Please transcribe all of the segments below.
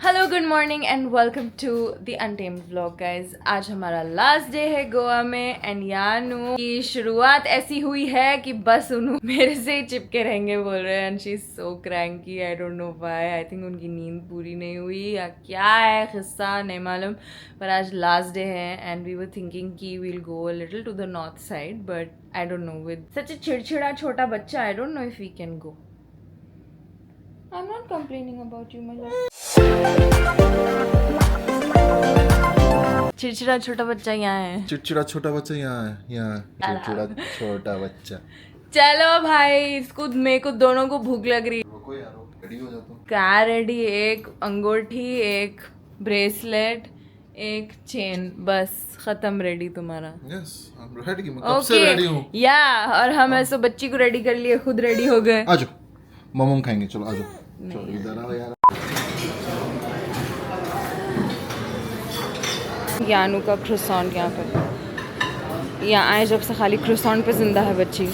Hello good morning and welcome to the untamed vlog guys. आज हमारा last day है गोवा में एंड यानू की शुरुआत ऐसी हुई है कि बस उन्होंने मेरे से ही चिपके रहेंगे बोल रहे हैं and she is so cranky. I don't know why. I think उनकी नींद पूरी नहीं हुई या क्या है किस्सा नहीं मालूम, पर आज लास्ट डे है एंड वी वर थिंकिंग कि we'll go a little to the north side but I don't know with such a चिड़चिड़ा छोटा बच्चा I don't know if we can go. I am not complaining about you my love. चिड़चिड़ा छोटा बच्चा यहाँ है। चिड़चिड़ा छोटा बच्चा यहाँ है, यहाँ चिड़चिड़ा छोटा बच्चा। चलो भाई, इसको मेरे को दोनों को भूख लग रही है। रुको यार, रेडी हो जाता हूँ। क्या रेडी? एक अंगूठी, एक ब्रेसलेट, एक चेन, बस खत्म रेडी तुम्हारा। यस आई एम रेडी, मैं कब से रेडी हूँ। या और हम ऐसे बच्ची को रेडी कर लिए, खुद रेडी हो गए। आ जाओ मोमो खाएंगे, चलो आ जाओ। चलो इधर आओ यार। यानू का क्रोसॉन्ट यहाँ पर, यहाँ आए जब से खाली क्रोसॉन्ट पे जिंदा है बच्ची।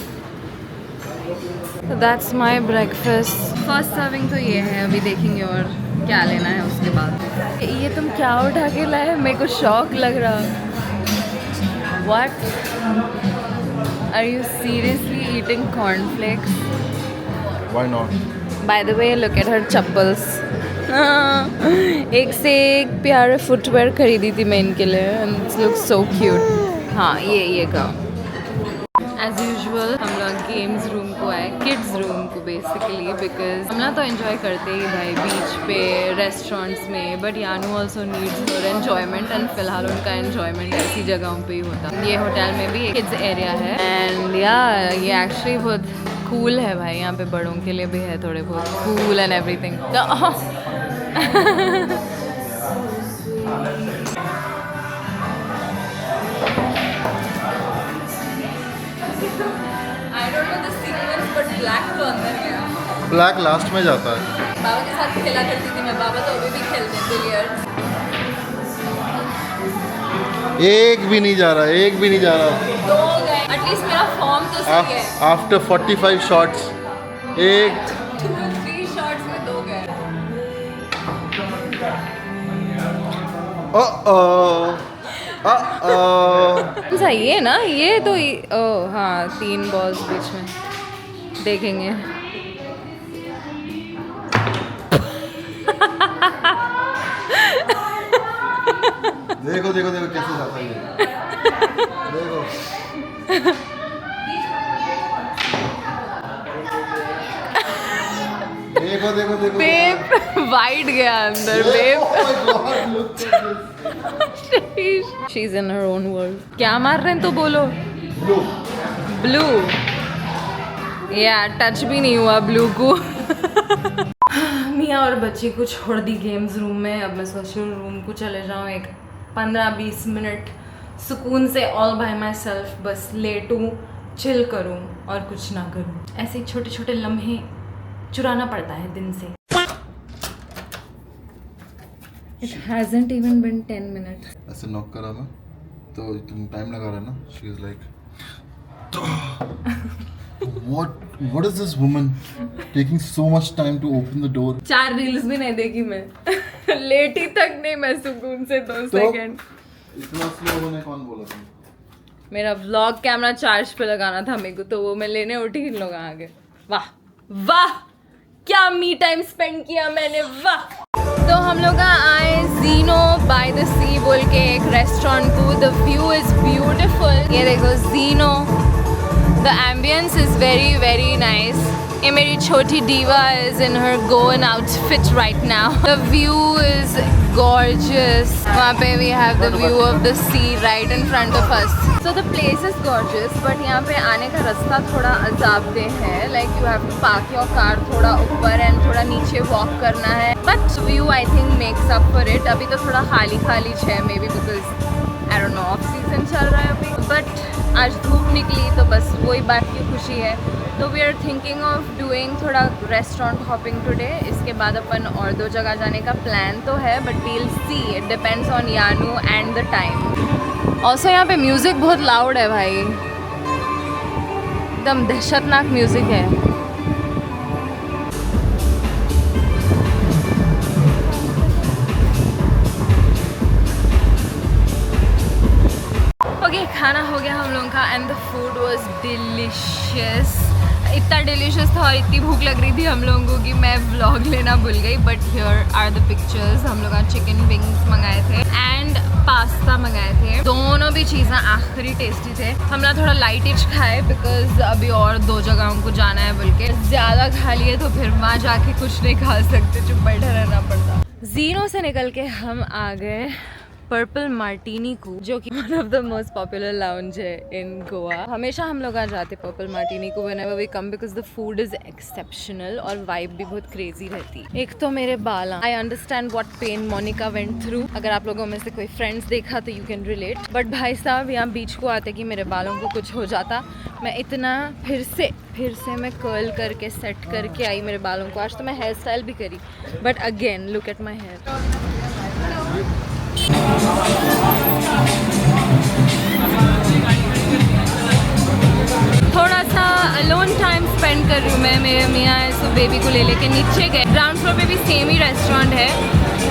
That's my breakfast. First serving तो ये है, अभी देखेंगे और क्या लेना है उसके बाद। ये तुम क्या उठा के लाए? मेरे को शौक लग रहा। What are you seriously eating cornflakes? Why not? By the way look at her chappals. एक से एक प्यारे फुटवेयर खरीदी थी मैं इनके लिए and it's look so cute. हाँ ये का एज यूजुअल हम लोग गेम्स रूम को आए, किड्स रूम को बेसिकली, बिकॉज हम लोग तो एंजॉय करते ही भाई बीच पे रेस्टोरेंट्स में, but Yanu also needs her enjoyment and फिलहाल उनका एन्जॉयमेंट ऐसी जगहों पे ही होता। ये होटल में भी किड्स एरिया है एंड या ये एक्चुअली बहुत कूल है भाई। यहाँ पे बड़ों के लिए भी है थोड़े बहुत cool and everything. Black last में जाता है। बाबा के साथ खेला करती थी मैं, बाबा तो अभी भी खेलते हैं बिलियर्ड्स। एक भी नहीं जा रहा, एक भी नहीं जा रहा। दो गए, एटलीस्ट मेरा फॉर्म तो सही है। आफ्टर 45 शॉट्स एक 2-3 शॉट्स में दो गए। सही है ना ये तो ओह हाँ 3 बॉल्स बीच में देखेंगे। देखो देखो देखो कैसे जाता है ये। देखो देखो देखो देखो बेब वाइड गया अंदर। Babe she is in her own world. क्या मार रहे हैं तो बोलो। ब्लू या टच भी नहीं हुआ ब्लू को। मियाँ और बच्ची को छोड़ दी गेम्स रूम में। अब मैं सोच रही हूँ रूम को चले जाऊँ, एक 15-20 मिनट सुकून से ऑल बाय माई सेल्फ बस लेटूँ, चिल करूँ और कुछ ना करूँ। ऐसे छोटे छोटे लम्हे चुराना पड़ता है दिन से। It hasn't even been 10 minutes. ऐसे नॉक करा मैं तो तुम टाइम लगा रहे ना। She is like what is this woman taking so much time to open the door? 4 reels भी नहीं देखी मैं। लेटी तक नहीं मैं सुकून से 2 सेकंड। इतना स्लो होने कौन बोला तुम? मेरा व्लॉग कैमरा चार्ज पे लगाना था मेरे को, तो वो मैं लेने उठी, इन लोग आ गए। वाह वाह क्या मी टाइम स्पेंड किया मैंने, वाह। तो हम लोग आए जीनो बाय द सी बोल के एक रेस्टोरेंट को। The view is beautiful. ये देखो जीनो, the ambience is very very nice. ये मेरी छोटी diva is in her Goan outfit right now. The view is gorgeous. वहाँ पे we have the view of the sea right in front of us. So the place is gorgeous, but यहाँ पे आने का रास्ता थोड़ा अजाबदेह है. Like you have to park your car थोड़ा ऊपर and थोड़ा नीचे walk करना है. But view I think makes up for it. अभी तो थोड़ा खाली खाली है maybe because I don't know off season चल रहा है अभी. But आज धूप निकली तो बस वही बात की खुशी है. तो we are thinking of doing थोड़ा रेस्टोरेंट हॉपिंग टुडे. इसके बाद अपन और 2 जगह जाने का प्लान तो है, but we'll see, it depends on Yanu and the time. Also यहाँ पे म्यूज़िक बहुत लाउड है भाई, एकदम दहशतनाक म्यूज़िक है. खाना हो गया हम लोगों का and the food was delicious. इतना डिलीशियस था और इतनी भूख लग रही थी हम लोगों को कि मैं व्लॉग लेना भूल गई। But here are the pictures. हम लोग चिकन विंग्स मंगाए थे एंड पास्ता मंगाए थे। दोनों भी चीज़ें आखिरी टेस्टी थे। हम ना थोड़ा लाइटिश खाए बिकॉज अभी और 2 जगहों को जाना है, बोल के ज़्यादा खा लिए तो फिर वहाँ जाके कुछ नहीं खा सकते, चुप बैठा रहना पड़ता। ज़ीरो से निकल के हम आ गए पर्पल मार्टिनी को, जो कि one of the most popular lounge है इन गोवा। हमेशा हम लोग आ जाते पर्पल मार्टिनी को whenever we come because the food is exceptional और वाइब भी बहुत क्रेजी रहती है। एक तो मेरे बाल, I understand what pain Monica went through. अगर आप लोगों में से कोई फ्रेंड्स देखा तो यू कैन रिलेट। बट भाई साहब यहाँ बीच को आते कि मेरे बालों को कुछ हो जाता। मैं इतना फिर से मैं कर्ल करके सेट करके आई मेरे बालों को। आज तो मैं हेयर स्टाइल भी करी but again look at my hair. थोड़ा सा अलोन टाइम स्पेंड कर रही हूँ मैं। मेरे मियाँ सो बेबी को ले लेके नीचे गए। ग्राउंड फ्लोर पे भी सेम ही रेस्टोरेंट है।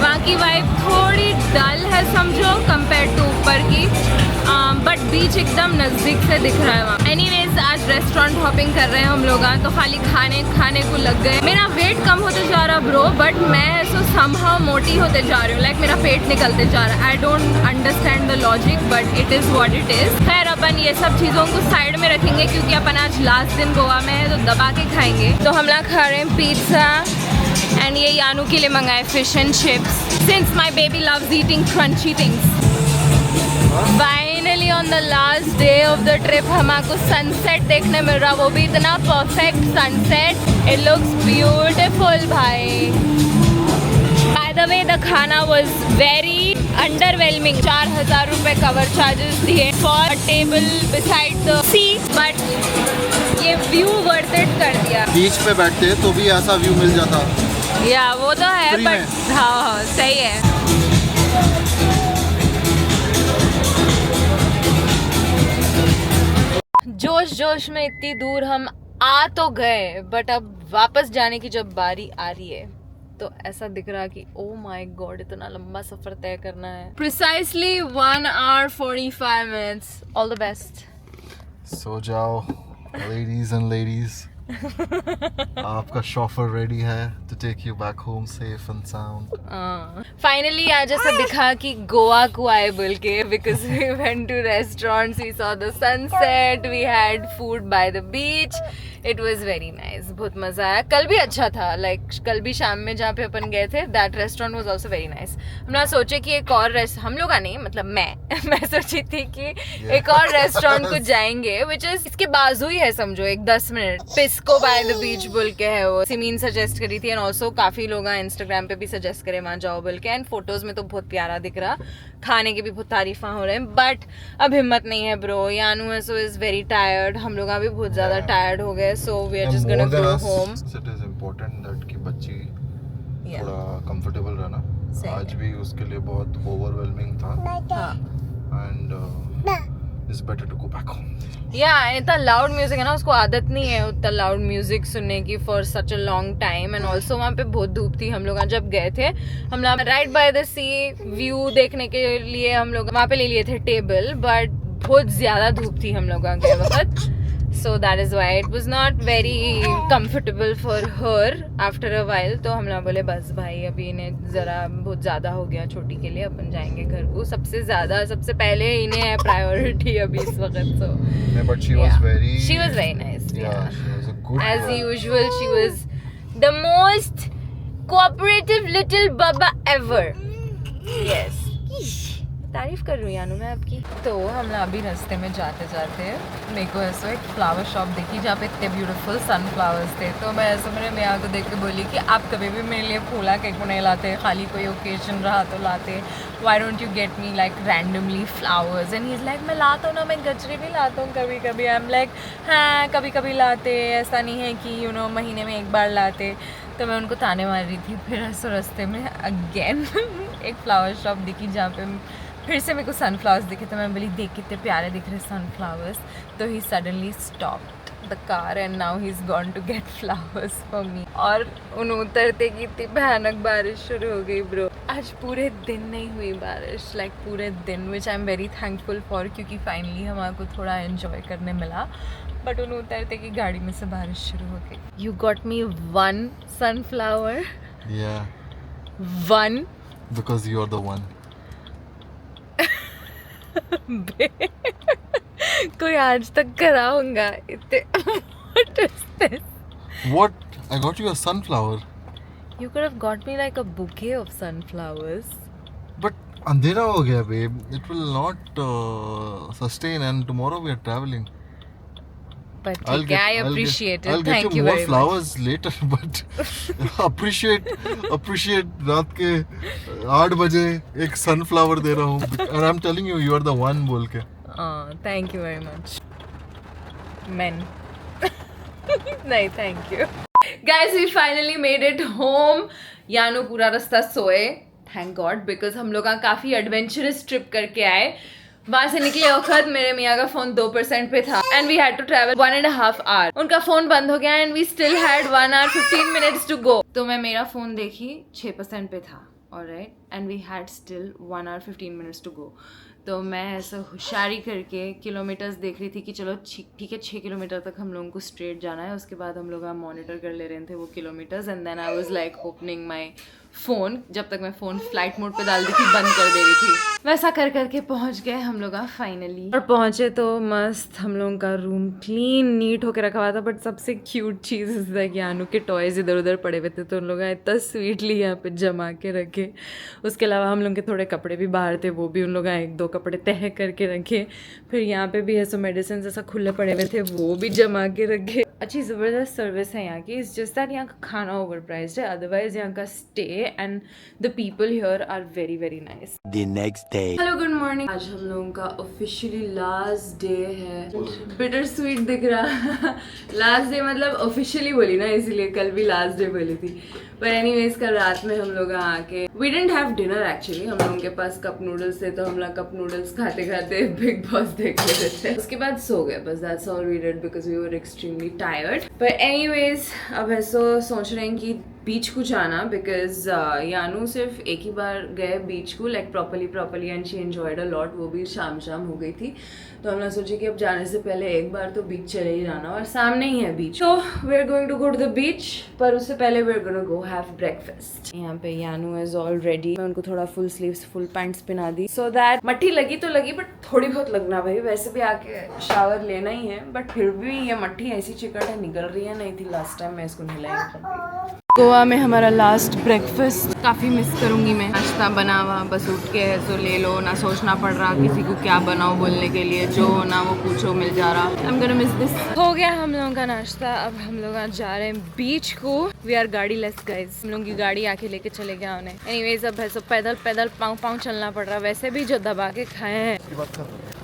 वहाँ की वाइब थोड़ी डल है समझो कंपेयर टू ऊपर की, बट बीच एकदम नज़दीक से दिख रहा है वहाँ। एनीवेज आज रेस्टोरेंट हॉपिंग कर रहे हैं हम लोग, तो खाली खाने को लग गए। मेरा वेट कम होते जा रहा ब्रो, बट मैं सो समहाउ मोटी होते जा रही हूँ। लाइक मेरा पेट निकलते जा रहा है। I don't understand the logic but it is what it is. खैर अपन ये सब चीज़ों को साइड में रखेंगे क्योंकि अपन आज लास्ट दिन गोवा में है तो दबा के खाएंगे। तो हम लोग खा रहे हैं पिज़्ज़ा एंड ये यानू के लिए मंगाए fish and chips since my baby loves eating crunchy things. Finally on the last day of the trip हमको सनसेट देखने मिल रहा, वो भी इतना perfect sunset. It looks beautiful भाई। बाय द वे द खाना वाज वेरी अंडरवेलमिंग। 4000 रुपये कवर चार्जेस दिए for table beside the sea, but ये व्यू वर्थ इट कर दिया। बीच पे बैठते तो भी ऐसा व्यू मिल जाता। या वो तो है बट हाँ सही है। जोश में इतनी दूर हम आ तो गए बट अब वापस जाने की जब बारी आ रही है तो ऐसा दिख रहा कि ओ माय गॉड इतना लंबा सफर तय करना है। Precisely 1 hour 45 minutes। All the best. सो जाओ ladies and ladies। आपका शॉफर रेडी है to take you back home safe and sound। Finally आज ऐसा दिखा कि गोवा को आए बोल के because we went to restaurants, we saw the sunset, we had food by the beach, it was very nice। बहुत मजा आया। कल भी अच्छा था, लाइक कल भी शाम में जहाँ पे अपन गए थे that restaurant was also very nice। हमने सोचे कि एक और हम लोग नहीं मतलब मैं सोची थी कि एक और रेस्टोरेंट को जाएंगे which is इसके बाजू ही है समझो, एक 10 मिनट। पिस्को बाय द बीच बोल के है वो। सिमीन सजेस्ट करी थी एंड ऑल्सो काफी लोग इंस्टाग्राम पे भी सजेस्ट करे वहाँ जाओ बोल के। एंड फोटोज में तो बहुत प्यारा दिख रहा, खाने की भी बहुत तारीफा हो रहे हैं बट अब हिम्मत नहीं है ब्रो। यानू है सो इज वेरी टायर्ड, हम लोग भी बहुत ज्यादा टायर्ड हो गए so we are just gonna go home. It is important that कि बच्ची थोड़ा कंफर्टेबल रहना। आज भी उसके लिए बहुत ओवरवेलमिंग था and it's better to go back home. या इतना लाउड म्यूजिक है ना, उसको आदत नहीं है उतना लाउड म्यूजिक सुनने की for such a long time. And also वहाँ पे बहुत धूप थी। हम लोग जब गए थे हम लोग right by the C view देखने के लिए हम लोग वहाँ पे ले लिए थे टेबल, बट बहुत ज्यादा धूप थी हम लोग गए वक्त। So that is why it was not very comfortable for her after a while। तो हम लोग बोले बस भाई अभी इन्हें ज़रा बहुत ज़्यादा हो गया छोटी के लिए, अपन जाएंगे घर को। सबसे पहले इन्हें है प्रायोरिटी अभी इस वक्त। So but she was very nice। yeah, she was a good as girl। usual she was the most cooperative little baba ever। yes। तारीफ कर रही हूँ यानू मैं आपकी। तो हम लोग अभी रास्ते में जाते मेरे को ऐसा एक फ्लावर शॉप देखी जहाँ पे इतने ब्यूटीफुल सनफ्लावर्स थे। तो मैं ऐसे मेरे मियाँ को देख के बोली कि आप कभी भी मेरे लिए फूला के नहीं लाते, खाली कोई ओकेजन रहा तो लाते। Why don't you get me like randomly flowers? And he is like मैं लाता हूँ ना, मैं गजरी भी लाता हूँ कभी कभी। आई एम लाइक हाँ कभी कभी लाते, ऐसा नहीं है कि यू नो महीने में एक बार लाते। तो मैं उनको ताने मार रही थी। फिर ऐसे रास्ते में अगेन एक फ्लावर शॉप दिखी जहाँ पे फिर से मेरे को सनफ्लावर्स दिखे। तो मैं बोली देख कितने प्यारे दिख रहे सनफ्लावर्स। तो he suddenly stopped the car and now he's gone to get flowers for me. और उन उतरते की इतनी भयानक बारिश शुरू हो गई ब्रो. आज पूरे दिन नहीं हुई बारिश, like पूरे दिन, which I'm very thankful for क्योंकि finally हमारे को थोड़ा enjoy करने मिला. But उन उतरते की गाड़ी में से बारिश शुरू हो गई. You got me one sunflower. Yeah. One. Because you're the one. कोई आज तक करा होगा इतने. What is this? What? I got you a sunflower. You could have got me like a bouquet of sunflowers. But अंधेरा हो गया babe. It will not sustain and tomorrow we are traveling. But okay, I appreciate it. I'll Thank get you more very flowers later, but appreciate रात के 8 बजे एक sunflower दे रहा हूँ. And I'm telling you, you are the one बोल के. Thank you very much. Men. नहीं, thank you. Guys, we finally made it home. यानू पूरा रास्ता सोए. Thank God, because हम लोग काफ़ी adventurous trip करके आए. वहाँ से निकले वक्त मेरे मियाँ का फ़ोन 2% पे था and we had to travel 1.5 hour. उनका फ़ोन बंद हो गया and we still had 1 hour 15 minutes to go. तो मैं मेरा फ़ोन देखी 6% पे था, alright, and we had still 1 hour 15 minutes to go. तो मैं ऐसा होशियारी करके किलोमीटर्स देख रही थी कि चलो ठीक है 6 किलोमीटर तक हम लोगों को स्ट्रेट जाना है. उसके बाद हम लोग मॉनिटर कर ले रहे थे वो kilometres and then I was like opening my phone. जब तक मैं फ़ोन फ्लाइट मोड पे डाल दी थी, बंद कर दे रही थी. वैसा कर करके पहुंच गए हम लोग फाइनली. और पहुंचे तो मस्त हम लोगों का रूम क्लीन नीट होके रखा हुआ था. बट सबसे क्यूट चीज़ इस कि यानू के टॉयज़ इधर उधर पड़े हुए थे तो उन लोग इतना स्वीटली यहाँ पे जमा के रखे. उसके अलावा हम लोग के थोड़े कपड़े भी बाहर थे, वो भी उन लोग 1-2 कपड़े तह करके रखे. फिर यहाँ पे भी ऐसा मेडिसिन जैसा खुले पड़े हुए थे, वो भी जमा के रखे. अच्छी ज़बरदस्त सर्विस है यहाँ की. इट्स जस्ट दैट यहाँ का खाना ओवर प्राइस्ड है, अदरवाइज यहाँ का stay and the people here are very very nice. The next day. Hello good morning. आज हम लोगों का ऑफिशियली लास्ट डे है. बिटर स्वीट दिख रहा. लास्ट डे मतलब ऑफिशियली बोली ना, इसीलिए कल भी लास्ट डे बोली थी. पर एनीवेज कल रात में हम लोग आके we didn't have dinner actually. हम लोगों के पास कप नूडल्स थे तो हम लोग कप नूडल्स खाते खाते बिग बॉस देख लेते थे. उसके बाद सो गए बस. That's all we did because we were extremely tired. पर एनीवेज अब ऐसा सोच रहे हैं कि बीच को जाना बिकॉज यानू सिर्फ एक ही बार गए बीच को like properly and she enjoyed a lot. वो भी शाम हो गई थी तो हमने सोचे कि अब जाने से पहले एक बार तो बीच चले ही जाना और सामने ही है बीच. तो we are going to go to the beach, पर उससे पहले we are going to go have breakfast. यहाँ पे यानू इज ऑल रेडी. मैं उनको थोड़ा फुल स्लीव्स फुल पैंट्स पहना दी सो दैट मट्टी लगी तो लगी बट थोड़ी बहुत लगना भाई. वैसे भी आके शावर लेना ही है बट फिर भी ये मट्टी ऐसी चिकट है, निकल रही है. नहीं थी लास्ट टाइम मैं इसको नहलाई. गोवा में हमारा लास्ट ब्रेकफास्ट काफ़ी मिस करूँगी मैं. नाश्ता बना हुआ बस उठ के तो ले लो, ना सोचना पड़ रहा किसी को क्या बनाओ बोलने के लिए. जो ना वो पूछो मिल जा रहा. I am gonna miss this. हो गया हम लोगों का नाश्ता. अब हम लोग आज जा रहे हैं बीच को. वी आर गाड़ी लेस गाइज. हम लोग की गाड़ी आके लेके चले गया उन्हें. एनीवेज अब ऐसा पैदल पाँव चलना पड़ रहा. वैसे भी जो दबा के खाए हैं.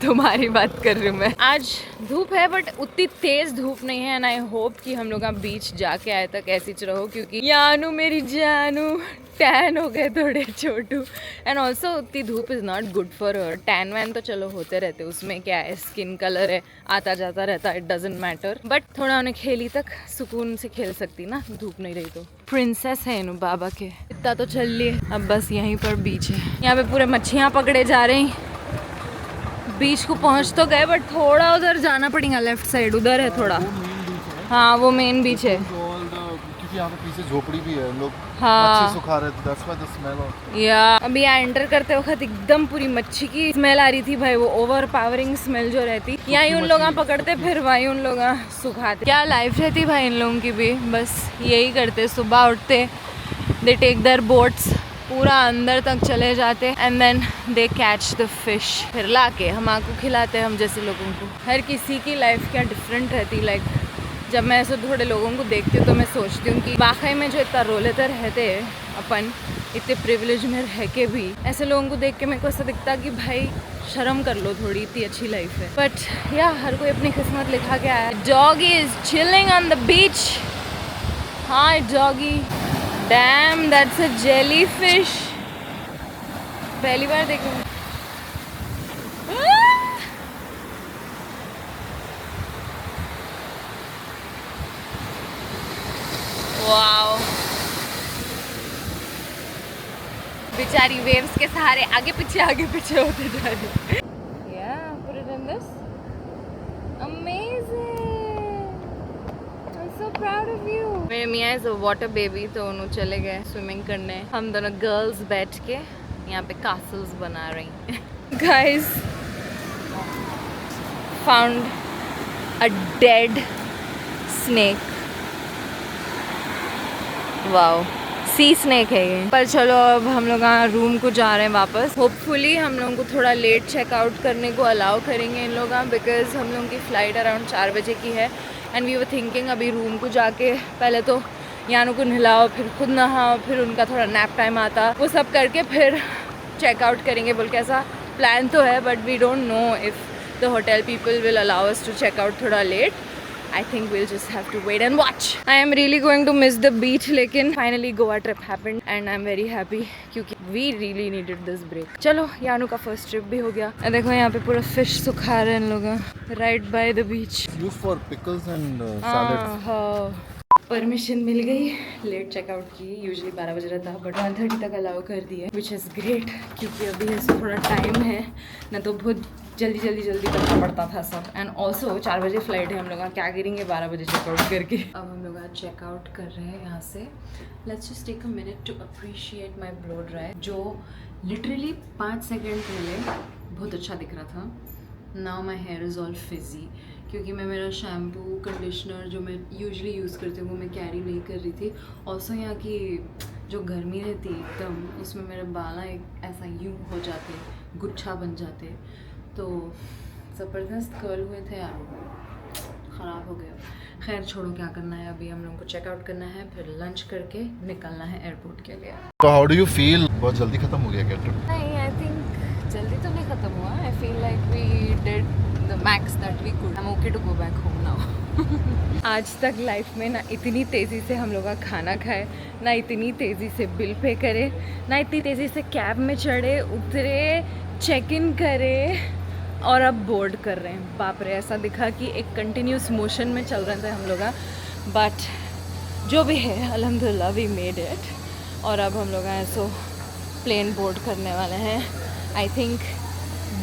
तुम्हारी बात कर रही हूँ मैं. आज धूप है बट उतनी तेज धूप नहीं है एंड आई होप कि हम लोग बीच जाके आए तक ऐसी रहो क्योंकि यानू मेरी जानू टैन हो गए थोड़े छोटू. एंड ऑल्सो उतनी धूप is not good for her. Tan वैन तो चलो होते रहते, उसमें क्या है, स्किन कलर है, आता जाता रहता, इट डजेंट मैटर. बट थोड़ा उन्हें खेली तक सुकून से खेल सकती ना, धूप नहीं रही तो. प्रिंसेस है इनू बाबा के. इतना तो चल लिए. अब बस यहीं पर बीच है. यहाँ पे पूरे मच्छियाँ पकड़े जा रही. बीच को पहुँच तो गए बट थोड़ा उधर जाना पड़ेगा. लेफ्ट साइड उधर है थोड़ा. हाँ वो मेन बीच है. यहाँ पे पीछे झोपड़ी भी है. लोग हाँ मच्छी सुखा रहे थे. That's why the smell. या अभी यहाँ एंटर करते वक्त एकदम पूरी मच्छी की स्मेल आ रही थी भाई. वो ओवर पावरिंग स्मेल जो रहती, यहाँ उन लोग पकड़ते फिर वहीं उन लोग सुखाते. क्या लाइफ रहती भाई इन लोगों की भी. बस यही करते, सुबह उठते, दे टेक देयर बोट्स, पूरा अंदर तक चले जाते and then they catch the fish, फिर ला के हम आपको खिलाते. हम जैसे लोगों को हर किसी की लाइफ क्या डिफरेंट रहती. लाइक जब मैं ऐसे थोड़े लोगों को देखती हूँ तो मैं सोचती हूँ कि वाकई में जो इतना रोलेते रहते हैं अपन, इतने प्रिविलेज में रह के भी, ऐसे लोगों को देख के मेरे को ऐसा दिखता कि भाई शर्म कर लो थोड़ी, इतनी अच्छी लाइफ है. बट या हर कोई अपनी किस्मत लिखा के आया. Doggy is chilling on the beach. Hi doggy. Dam that's a jelly fish. पहली बार देखूँ. सारी वेव्स के सहारे आगे पीछे होते जा रही। Yeah, put it in this. Amazing. I'm so proud of you. मेरे मियाँ इज अ वाटर बेबी, तो उन्होंने चले गए स्विमिंग करने। हम दोनों गर्ल्स बैठ के यहाँ पे कासल्स बना रही हैं। Guys, found a dead snake. Wow, sea snake है ये। पर चलो अब हम लोग रूम को जा रहे हैं वापस। होपफुली हम लोगों को थोड़ा लेट चेकआउट करने को अलाउ करेंगे इन लोग, बिकॉज हम लोगों की फ़्लाइट अराउंड 4 बजे की है। एंड वी वर थिंकिंग अभी रूम को जाके पहले तो यानू को नहलाओ, फिर खुद नहाओ, फिर उनका थोड़ा नैप टाइम आता, वो सब करके फिर चेकआउट करेंगे बोल के ऐसा प्लान तो है। But we don't know if the hotel people will allow us to check out थोड़ा late. I think we'll just have to wait and watch. I am really going to miss the beach, लेकिन finally Goa trip happened and I'm very happy क्योंकि we really needed this break. चलो, यानू का first trip भी हो गया। देखो यहाँ पे पूरा fish सुखा रहे हैं लोग right by the beach. Used for pickles and salads. Permission मिल गई, लेट चेकआउट की। यूजुअली 12 बजे रहता बट 1:30 तक अलाउ कर दिया, विच इज़ ग्रेट क्योंकि अभी ऐसे थोड़ा टाइम है ना, तो बहुत जल्दी करना पड़ता था सब। एंड ऑल्सो 4 बजे फ्लाइट है हम लोग, क्या करेंगे 12 बजे चेकआउट करके। अब हम लोग आज चेकआउट कर रहे हैं यहाँ से। Let's just take a minute to appreciate my blow dry, जो लिटरली 5 सेकेंड पहले बहुत अच्छा दिख रहा था। Now my hair is all frizzy क्योंकि मैं मेरा शैम्पू कंडीशनर जो मैं यूजुअली यूज़ करती हूँ वो मैं कैरी नहीं कर रही थी। ऑल्सो यहाँ की जो गर्मी रहती है एकदम, उसमें मेरे बाल एक ऐसा यूँ हो जाते, गुच्छा बन जाते, तो ज़बरदस्त कर्ल हुए थे यार, ख़राब हो गया। खैर छोड़ो, क्या करना है, अभी हम लोगों को चेकआउट करना है, फिर लंच करके निकलना है एयरपोर्ट के लिए। So how do you feel? बहुत जल्दी खत्म हो गया क्या ट्रिप? नहीं, आई थिंक जल्दी तो नहीं ख़त्म हुआ। I feel like we did the max that we could. I am okay to go back home now. आज तक लाइफ में ना इतनी तेज़ी से हम लोग का खाना खाए, ना इतनी तेज़ी से बिल पे करे, ना इतनी तेज़ी से कैब में चढ़े उतरे, चेक इन करे और अब बोर्ड कर रहे हैं। बाप रे, ऐसा दिखा कि एक कंटिन्यूस मोशन में चल रहे थे हम लोग। बट जो भी है अल्हम्दुलिल्लाह वी मेड इट। और अब हम लोग ऐसो प्लेन बोर्ड करने वाले हैं। I think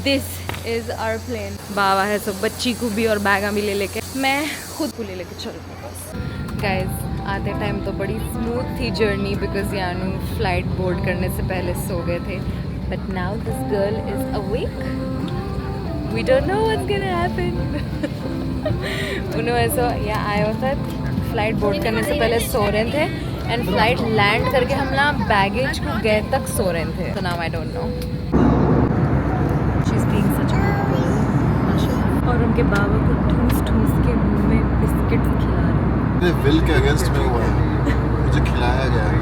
this is our plane. बाबा है सब बच्ची को भी और बैग भी ले लेके, मैं खुद को ले लेके चल रही हूँ बस। गाइज आते टाइम तो बड़ी स्मूथ थी journey because Yanu flight board करने से पहले सो गए थे। But now this girl is awake, we don't know what's gonna happen. उन्होंने ऐसा या आया होता फ्लाइट बोर्ड करने से पहले सो रहे थे एंड फ्लाइट लैंड करके हम ना बैगेज को गए तक सो रहे थे। तो now I don't no. She is being such a good. और उनके बाबा को ठूस के मुंह में बिस्किट खिला रहे हैं। विल के अगेंस्ट में हुआ है, मुझे खिलाया गया है।